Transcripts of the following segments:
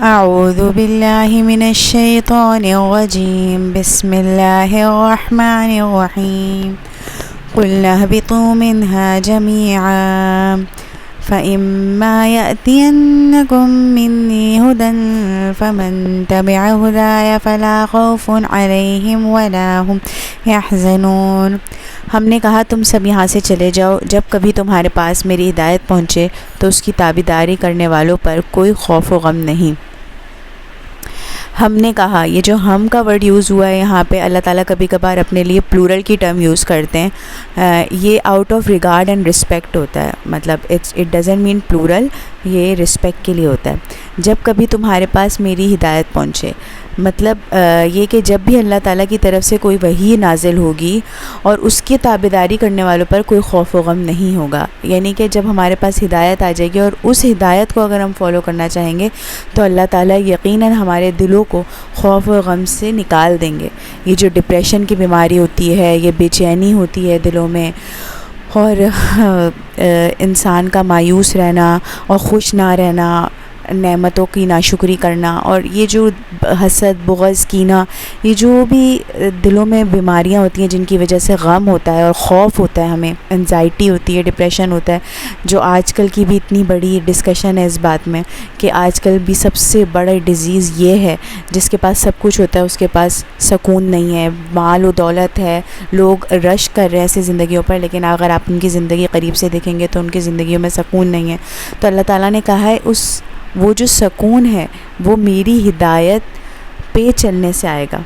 اعوذ باللہ من الشیطان الرجیم بسم اللہ الرحمن الرحیم قل اهبطوا منها جميعا فإما يأتينكم مني هدى فمن تبع هداي فلا خوف عليهم ولا هم يحزنون۔ ہم نے کہا تم سب یہاں سے چلے جاؤ، جب کبھی تمہارے پاس میری ہدایت پہنچے تو اس کی تابعداری کرنے والوں پر کوئی خوف و غم نہیں۔ ہم نے کہا، یہ جو ہم کا ورڈ یوز ہوا ہے یہاں پہ، اللہ تعالیٰ کبھی کبھار اپنے لیے پلورل کی ٹرم یوز کرتے ہیں، یہ out of regard and respect ہوتا ہے، مطلب اٹ ڈزنٹ مین پلورل، یہ رسپیکٹ کے لیے ہوتا ہے۔ جب کبھی تمہارے پاس میری ہدایت پہنچے، مطلب یہ کہ جب بھی اللہ تعالیٰ کی طرف سے کوئی وحی نازل ہوگی اور اس کی تابعداری کرنے والوں پر کوئی خوف و غم نہیں ہوگا، یعنی کہ جب ہمارے پاس ہدایت آ جائے گی اور اس ہدایت کو اگر ہم فالو کرنا چاہیں گے تو اللہ تعالیٰ یقیناً ہمارے دلوں کو خوف و غم سے نکال دیں گے۔ یہ جو ڈپریشن کی بیماری ہوتی ہے، یہ بے چینی ہوتی ہے دلوں میں، اور انسان کا مایوس رہنا اور خوش نہ رہنا، نعمتوں کی ناشکری کرنا، اور یہ جو حسد، بغض، کینہ، یہ جو بھی دلوں میں بیماریاں ہوتی ہیں جن کی وجہ سے غم ہوتا ہے اور خوف ہوتا ہے، ہمیں انزائٹی ہوتی ہے، ڈپریشن ہوتا ہے، جو آج کل کی بھی اتنی بڑی ڈسکشن ہے اس بات میں کہ آج کل بھی سب سے بڑا ڈیزیز یہ ہے، جس کے پاس سب کچھ ہوتا ہے اس کے پاس سکون نہیں ہے، مال و دولت ہے، لوگ رش کر رہے ہیں ایسی زندگیوں پر، لیکن اگر آپ ان کی زندگی قریب سے دیکھیں گے تو ان کی زندگیوں میں سکون نہیں ہے۔ تو اللہ تعالیٰ نے کہا ہے وہ جو سکون ہے وہ میری ہدایت پہ چلنے سے آئے گا،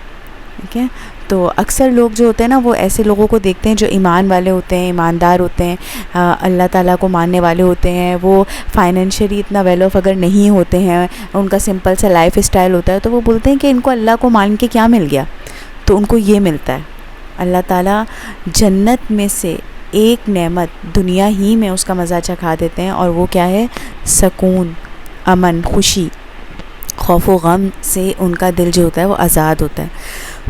ٹھیک ہے؟ تو اکثر لوگ جو ہوتے ہیں نا، وہ ایسے لوگوں کو دیکھتے ہیں جو ایمان والے ہوتے ہیں، ایماندار ہوتے ہیں، اللہ تعالیٰ کو ماننے والے ہوتے ہیں، وہ فائنینشلی اتنا ویل آف اگر نہیں ہوتے ہیں، ان کا سمپل سا لائف اسٹائل ہوتا ہے، تو وہ بولتے ہیں کہ ان کو اللہ کو مان کے کیا مل گیا؟ تو ان کو یہ ملتا ہے، اللہ تعالیٰ جنت میں سے ایک نعمت دنیا ہی میں اس کا مزہ چکھا دیتے ہیں، اور وہ کیا ہے؟ سکون، امن، خوشی، خوف و غم سے ان کا دل جو ہوتا ہے وہ آزاد ہوتا ہے۔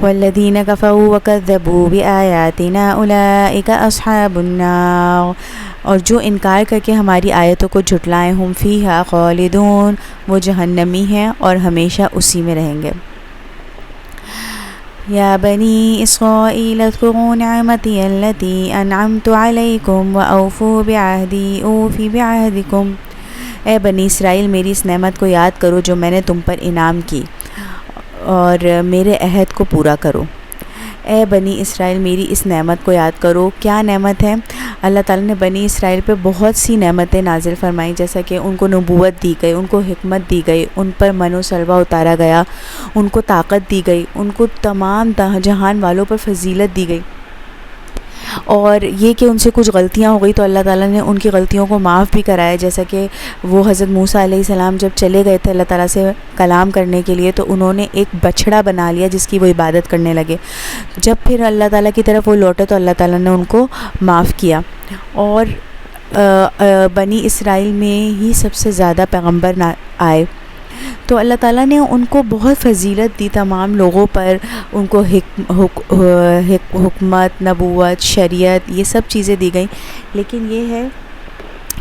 والذین کفروا وکذبوا بآیاتنا اولئک اصحاب النار، اور جو انکار کر کے ہماری آیتوں کو جھٹلائیں، ہم فیہا خالدون، وہ جہنمی ہیں اور ہمیشہ اسی میں رہیں گے۔ یا بنی اسرائیل اذکروا نعمتی التی انعمت علیکم واوفوا بعہدی اوف بعہدکم، اے بنی اسرائیل میری اس نعمت کو یاد کرو جو میں نے تم پر انعام کی، اور میرے عہد کو پورا کرو۔ اے بنی اسرائیل میری اس نعمت کو یاد کرو۔ کیا نعمت ہے؟ اللہ تعالیٰ نے بنی اسرائیل پہ بہت سی نعمتیں نازل فرمائیں، جیسا کہ ان کو نبوت دی گئی، ان کو حکمت دی گئی، ان پر من و سلوہ اتارا گیا، ان کو طاقت دی گئی، ان کو تمام جہان والوں پر فضیلت دی گئی، اور یہ کہ ان سے کچھ غلطیاں ہو گئی تو اللہ تعالیٰ نے ان کی غلطیوں کو معاف بھی کرایا، جیسا کہ وہ حضرت موسیٰ علیہ السلام جب چلے گئے تھے اللہ تعالیٰ سے کلام کرنے کے لیے تو انہوں نے ایک بچھڑا بنا لیا جس کی وہ عبادت کرنے لگے، جب پھر اللہ تعالیٰ کی طرف وہ لوٹے تو اللہ تعالیٰ نے ان کو معاف کیا، اور بنی اسرائیل میں ہی سب سے زیادہ پیغمبر آئے، تو اللہ تعالیٰ نے ان کو بہت فضیلت دی تمام لوگوں پر، ان کو حکمت، نبوت، شریعت، یہ سب چیزیں دی گئیں، لیکن یہ ہے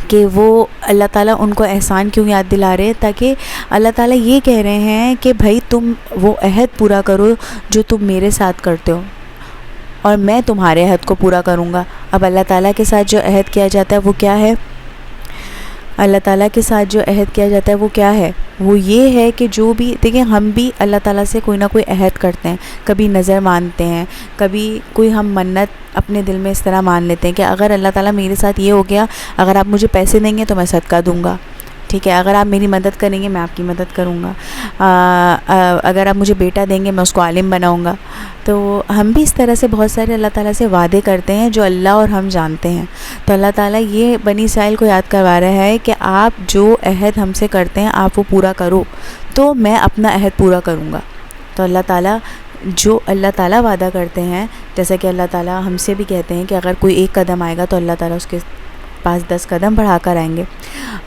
کہ وہ اللہ تعالیٰ ان کو احسان کیوں یاد دلا رہے ہیں؟ تاکہ اللہ تعالیٰ یہ کہہ رہے ہیں کہ بھائی تم وہ عہد پورا کرو جو تم میرے ساتھ کرتے ہو، اور میں تمہارے عہد کو پورا کروں گا۔ اب اللہ تعالیٰ کے ساتھ جو عہد کیا جاتا ہے وہ کیا ہے؟ اللہ تعالیٰ کے ساتھ جو عہد کیا جاتا ہے وہ کیا ہے؟ وہ یہ ہے کہ جو بھی دیکھیں، ہم بھی اللہ تعالیٰ سے کوئی نہ کوئی عہد کرتے ہیں، کبھی نظر مانتے ہیں، کبھی کوئی ہم منت اپنے دل میں اس طرح مان لیتے ہیں کہ اگر اللہ تعالیٰ میرے ساتھ یہ ہو گیا، اگر آپ مجھے پیسے دیں گے تو میں صدقہ دوں گا، ٹھیک ہے، اگر آپ میری مدد کریں گے میں آپ کی مدد کروں گا، اگر آپ مجھے بیٹا دیں گے میں اس کو عالم بناؤں گا۔ تو ہم بھی اس طرح سے بہت سارے اللہ تعالیٰ سے وعدے کرتے ہیں جو اللہ اور ہم جانتے ہیں، تو اللہ تعالیٰ یہ بنی اسرائیل کو یاد کروا رہا ہے کہ آپ جو عہد ہم سے کرتے ہیں آپ وہ پورا کرو تو میں اپنا عہد پورا کروں گا۔ تو اللہ تعالیٰ جو اللہ تعالیٰ وعدہ کرتے ہیں، جیسا کہ اللہ تعالیٰ ہم سے بھی کہتے ہیں کہ اگر کوئی ایک قدم آئے گا تو اللہ تعالیٰ اس کے پاس 10 قدم بڑھا کر آئیں گے،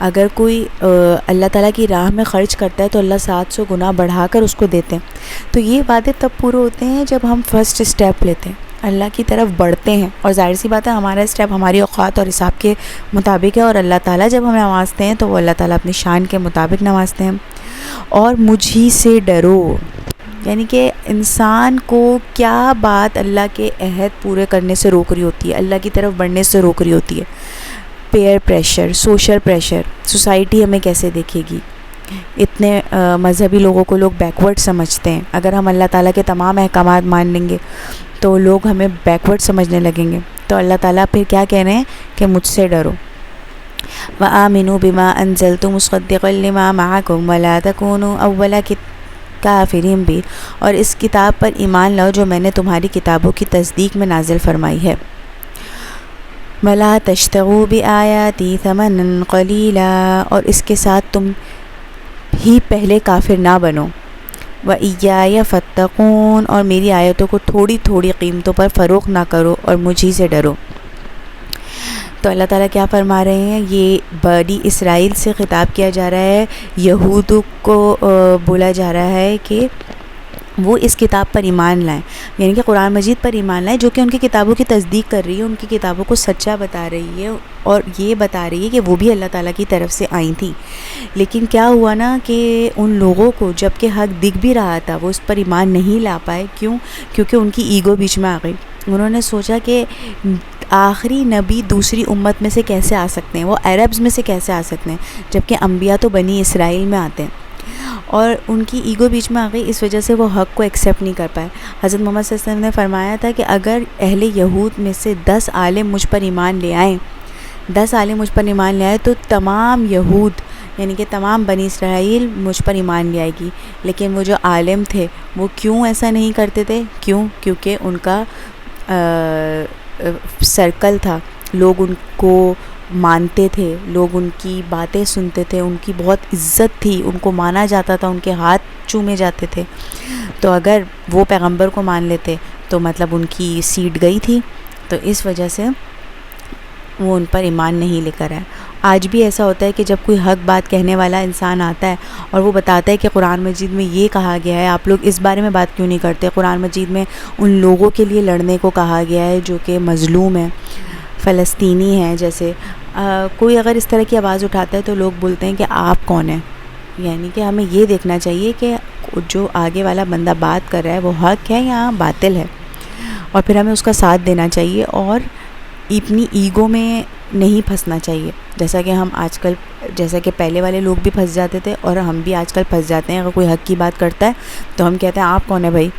اگر کوئی اللہ تعالیٰ کی راہ میں خرچ کرتا ہے تو اللہ 700 گنا بڑھا کر اس کو دیتے ہیں۔ تو یہ وعدے تب پورے ہوتے ہیں جب ہم فرسٹ اسٹیپ لیتے ہیں، اللہ کی طرف بڑھتے ہیں، اور ظاہر سی بات ہے ہمارا اسٹیپ ہماری اوقات اور حساب کے مطابق ہے، اور اللہ تعالیٰ جب ہمیں نوازتے ہیں تو وہ اللہ تعالیٰ اپنی شان کے مطابق نوازتے ہیں۔ اور مجھ ہی سے ڈرو. یعنی کہ انسان کو کیا بات اللہ کے عہد پورے کرنے سے روک رہی ہوتی ہے, اللہ کی طرف بڑھنے سے روک رہی ہوتی ہے. Peer pressure, social pressure, society ہمیں کیسے دیکھے گی. اتنے مذہبی لوگوں کو لوگ بیکورڈ سمجھتے ہیں. اگر ہم اللہ تعالیٰ کے تمام احکامات مان لیں گے تو لوگ ہمیں بیکورڈ سمجھنے لگیں گے. تو اللہ تعالیٰ پھر کیا کہہ رہے ہیں کہ مجھ سے ڈرو. وَآمِنُوا بِمَا أَنزَلْتُ مُصَدِّقًا لِمَا مَعَكُمْ وَلَا تَكُونُوا أَوَّلَ کافرین بھی, اور اس کتاب پر ایمان لاؤ جو میں نے تمہاری کتابوں کی تصدیق میں نازل فرمائی ہے. وَلَا تَشْتَرُوا بِآيَاتِي ثَمَنًا قَلِيلًا, اور اس کے ساتھ تم ہی پہلے کافر نہ بنو. وَإِيَّايَ فَاتَّقُونِ, اور میری آیتوں کو تھوڑی تھوڑی قیمتوں پر فروخت نہ کرو اور مجھ ہی سے ڈرو. تو اللہ تعالیٰ کیا فرما رہے ہیں, یہ بنی اسرائیل سے خطاب کیا جا رہا ہے, یہود کو بولا جا رہا ہے کہ وہ اس کتاب پر ایمان لائیں, یعنی کہ قرآن مجید پر ایمان لائیں جو کہ ان کی کتابوں کی تصدیق کر رہی ہے, ان کی کتابوں کو سچا بتا رہی ہے اور یہ بتا رہی ہے کہ وہ بھی اللہ تعالیٰ کی طرف سے آئی تھیں. لیکن کیا ہوا نا کہ ان لوگوں کو جب کہ حق دکھ بھی رہا تھا وہ اس پر ایمان نہیں لا پائے. کیوں؟ کیونکہ ان کی ایگو بیچ میں آ گئی. انہوں نے سوچا کہ آخری نبی دوسری امت میں سے کیسے آ سکتے ہیں, وہ عربز میں سے کیسے آ سکتے ہیں, جبکہ انبیاء تو بنی اسرائیل میں آتے ہیں. اور ان کی ایگو بیچ میں آ گئی, اس وجہ سے وہ حق کو ایکسیپٹ نہیں کر پائے. حضرت محمد صلی اللہ علیہ وسلم نے فرمایا تھا کہ اگر اہل یہود میں سے 10 عالم مجھ پر ایمان لے آئیں, 10 عالم مجھ پر ایمان لے آئے تو تمام یہود یعنی کہ تمام بنی اسرائیل مجھ پر ایمان لے آئے گی. لیکن وہ جو عالم تھے وہ کیوں ایسا نہیں کرتے تھے؟ کیونکہ ان کا سرکل تھا, لوگ ان کو مانتے تھے, لوگ ان کی باتیں سنتے تھے, ان کی بہت عزت تھی, ان کو مانا جاتا تھا, ان کے ہاتھ چومے جاتے تھے. تو اگر وہ پیغمبر کو مان لیتے تو مطلب ان کی سیٹ گئی تھی. تو اس وجہ سے وہ ان پر ایمان نہیں لے کر آئے. آج بھی ایسا ہوتا ہے کہ جب کوئی حق بات کہنے والا انسان آتا ہے اور وہ بتاتا ہے کہ قرآن مجید میں یہ کہا گیا ہے, آپ لوگ اس بارے میں بات کیوں نہیں کرتے؟ قرآن مجید میں ان لوگوں کے لیے لڑنے کو کہا گیا ہے جو کہ مظلوم ہیں, فلسطینی ہیں. جیسے کوئی اگر اس طرح کی آواز اٹھاتا ہے تو لوگ بولتے ہیں کہ آپ کون ہیں. یعنی کہ ہمیں یہ دیکھنا چاہیے کہ جو آگے والا بندہ بات کر رہا ہے وہ حق ہے یا باطل ہے, اور پھر ہمیں اس کا ساتھ دینا چاہیے اور اپنی ایگو میں نہیں پھنسنا چاہیے. جیسا کہ پہلے والے لوگ بھی پھنس جاتے تھے اور ہم بھی آج کل پھنس جاتے ہیں. اگر کوئی حق کی بات کرتا ہے تو ہم کہتے ہیں آپ کون ہے بھائی,